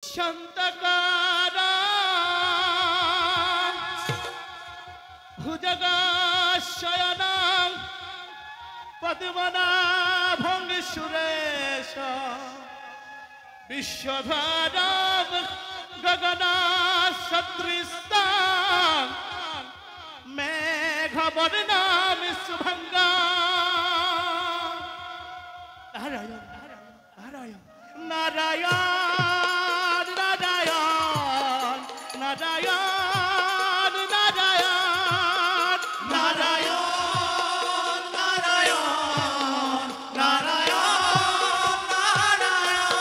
শান্তকারং ভুজগশয়নং পদ্মনাভং সুরেশং বিশ্বধরং গগনসদৃশং মেঘবর্ণং শুভঙ্গং Narayan Narayan Narayan Narayan Narayan Narayan Narayan Narayan Narayan Narayan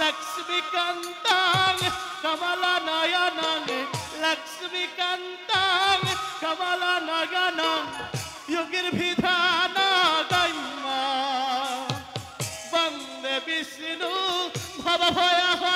লক্ষ্মীকান্তং কমলনয়নং লক্ষ্মীকান্তং কমলনয়নং যোগীর্ভিধানগম্য Vande Vishnu ভবভয়হরং